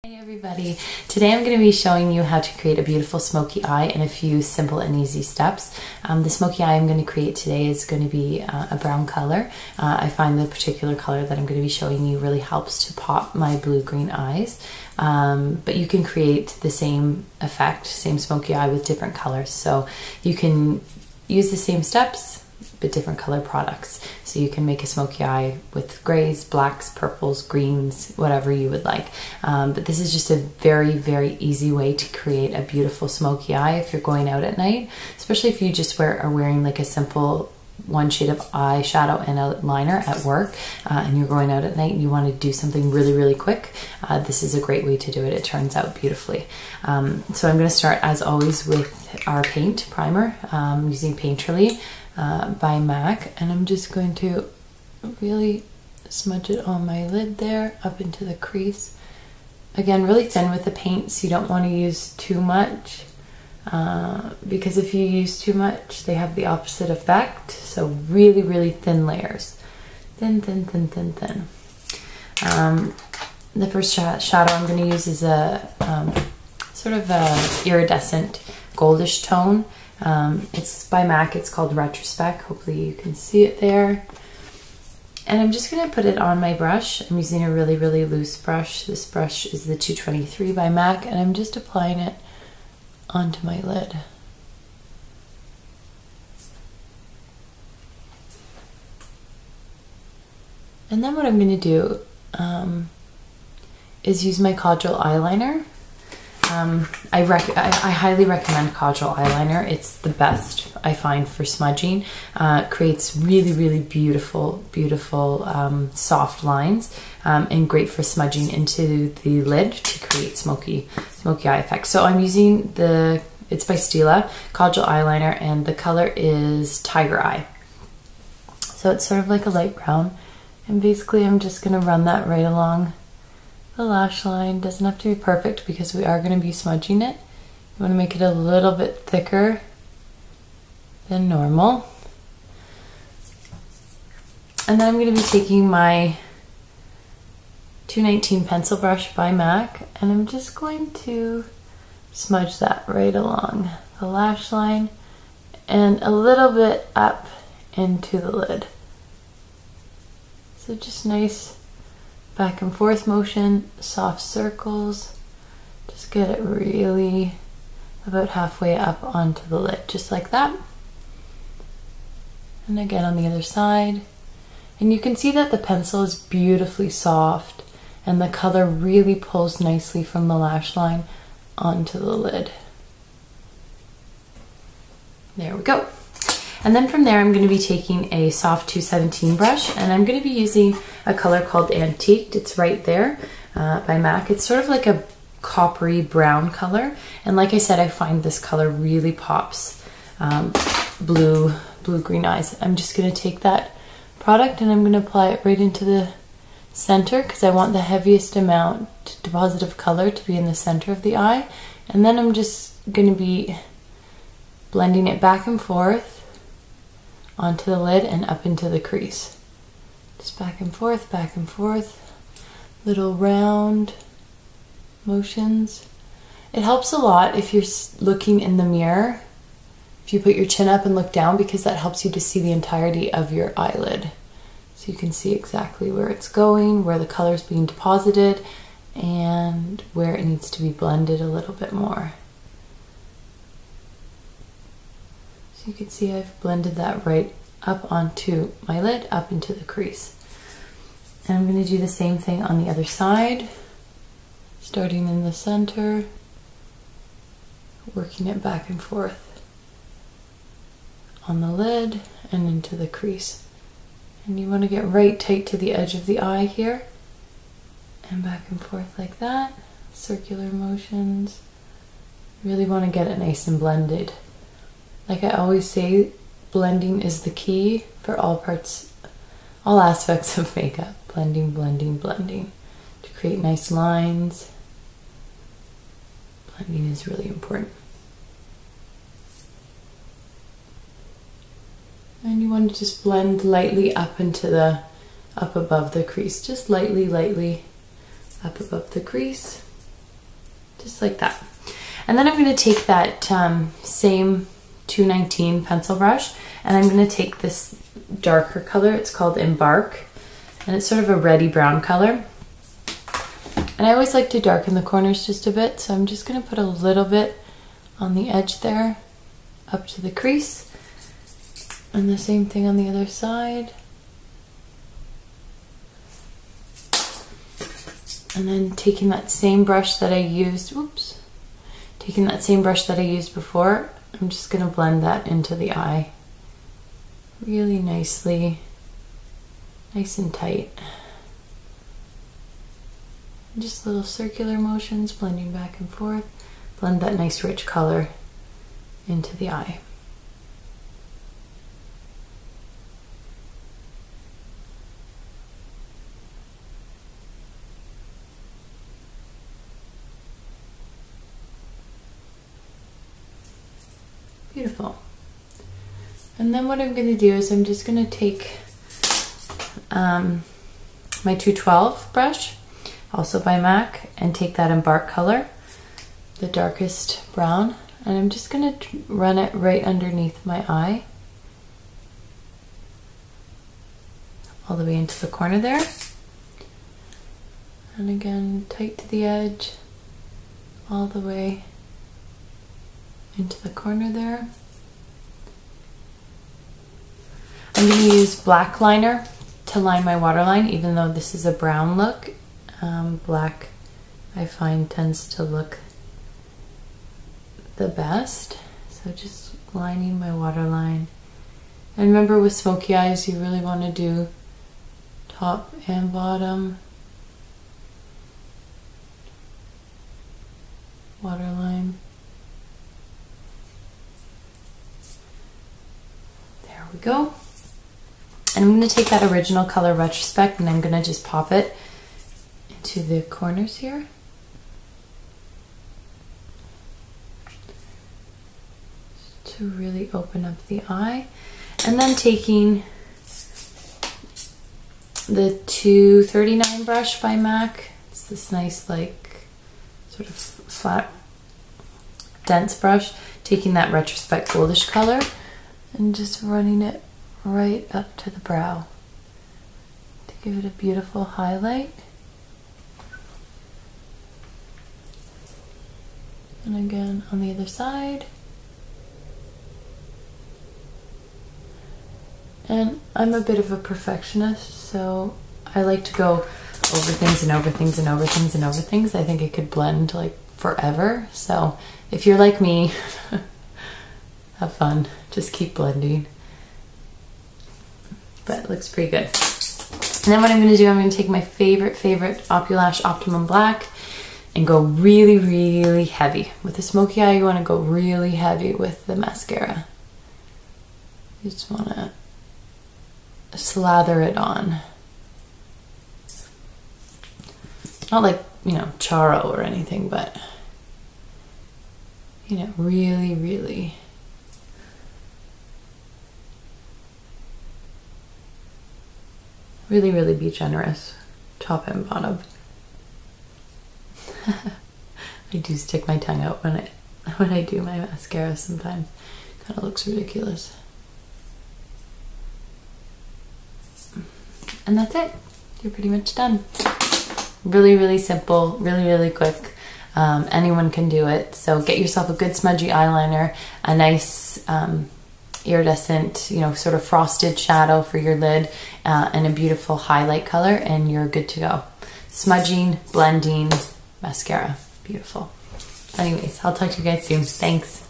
Hey everybody, today I'm going to be showing you how to create a beautiful smoky eye in a few simple and easy steps. The smoky eye I'm going to create today is going to be a brown color. I find the particular color that I'm going to be showing you really helps to pop my blue-green eyes. But you can create the same effect, same smoky eye with different colors. So you can use the same steps but different color products. So you can make a smoky eye with grays, blacks, purples, greens, whatever you would like. But this is just a very, very easy way to create a beautiful smoky eye if you're going out at night, especially if you just are wearing like a simple one shade of eyeshadow and a liner at work and you're going out at night and you want to do something really, really quick. This is a great way to do it. It turns out beautifully. So I'm going to start as always with our paint primer using Painterly by MAC, and I'm just going to really smudge it on my lid there up into the crease. Again, really thin with the paint, so you don't want to use too much because if you use too much they have the opposite effect. So really, really thin layers. Thin, thin, thin, thin, thin. The first shadow I'm going to use is a sort of a iridescent goldish tone. It's by MAC, it's called Retrospect. Hopefully you can see it there. And I'm just going to put it on my brush. I'm using a really, really loose brush. This brush is the 223 by MAC, and I'm just applying it onto my lid. And then what I'm going to do is use my Kajal eyeliner. I highly recommend Kajal eyeliner. It's the best I find for smudging. It creates really, really beautiful, beautiful soft lines and great for smudging into the lid to create smoky eye effect. So I'm using it's by Stila, Kajal eyeliner, and the color is Tiger Eye. So it's sort of like a light brown, and basically I'm just going to run that right along the lash line. Doesn't have to be perfect because we are going to be smudging it. You want to make it a little bit thicker than normal. And then I'm going to be taking my 219 pencil brush by MAC, and I'm just going to smudge that right along the lash line and a little bit up into the lid. So just nice back and forth motion, soft circles. Just get it really about halfway up onto the lid, just like that. And again on the other side. And you can see that the pencil is beautifully soft and the color really pulls nicely from the lash line onto the lid. There we go. And then from there I'm going to be taking a soft 217 brush, and I'm going to be using a color called Antiqued. It's right there by MAC. It's sort of like a coppery brown color, and like I said, I find this color really pops blue-green eyes. I'm just going to take that product and I'm going to apply it right into the center because I want the heaviest amount deposit of color to be in the center of the eye, and then I'm just going to be blending it back and forth onto the lid and up into the crease. Just back and forth, little round motions. It helps a lot if you're looking in the mirror, if you put your chin up and look down, because that helps you to see the entirety of your eyelid. So you can see exactly where it's going, where the color is being deposited, and where it needs to be blended a little bit more. You can see I've blended that right up onto my lid, up into the crease. And I'm going to do the same thing on the other side, starting in the center, working it back and forth on the lid and into the crease. And you want to get right tight to the edge of the eye here, and back and forth like that, circular motions. Really want to get it nice and blended. Like I always say, blending is the key for all aspects of makeup. Blending, blending, blending. To create nice lines. Blending is really important. And you want to just blend lightly up above the crease. Just lightly up above the crease. just like that. And then I'm going to take that same 219 pencil brush, and I'm going to take this darker color. It's called Embark, and it's sort of a reddy brown color. And I always like to darken the corners just a bit, so I'm just going to put a little bit on the edge there, up to the crease. And the same thing on the other side. And then taking that same brush that I used, taking that same brush that I used before, I'm just going to blend that into the eye really nicely, nice and tight. Just little circular motions, blending back and forth. Blend that nice rich color into the eye. Beautiful. And then what I'm going to do is I'm just going to take my 212 brush, also by MAC, and take that Embark color, the darkest brown, and I'm just going to run it right underneath my eye, all the way into the corner there. And again, tight to the edge, all the way into the corner there. I'm going to use black liner to line my waterline, even though this is a brown look. Black, I find, tends to look the best. So just lining my waterline. And remember, with smoky eyes, you really want to do top and bottom waterline. There we go. And I'm going to take that original color Retrospect, and I'm going to just pop it into the corners here. To really open up the eye. And then taking the 239 brush by MAC. It's this nice, like, sort of flat, dense brush. Taking that Retrospect goldish color and just running it right up to the brow to give it a beautiful highlight. And again on the other side. And I'm a bit of a perfectionist, so I like to go over things and over things and over things and over things. I think it could blend like forever. So if you're like me, have fun. Just keep blending. But it looks pretty good. And then what I'm going to do, I'm going to take my favorite Opulash Optimum Black and go really, really heavy. With the smoky eye, you want to go really heavy with the mascara. You just want to slather it on. Not like, you know, Charo or anything, but, you know, really, really. Really, really be generous, top and bottom. I do stick my tongue out when I do my mascara sometimes. Kind of looks ridiculous. And that's it. You're pretty much done. Really, really simple, really, really quick. Anyone can do it. So get yourself a good smudgy eyeliner, a nice iridescent, you know, sort of frosted shadow for your lid, and a beautiful highlight color, and you're good to go. Smudging, blending, mascara. Beautiful. Anyways, I'll talk to you guys soon. Thanks.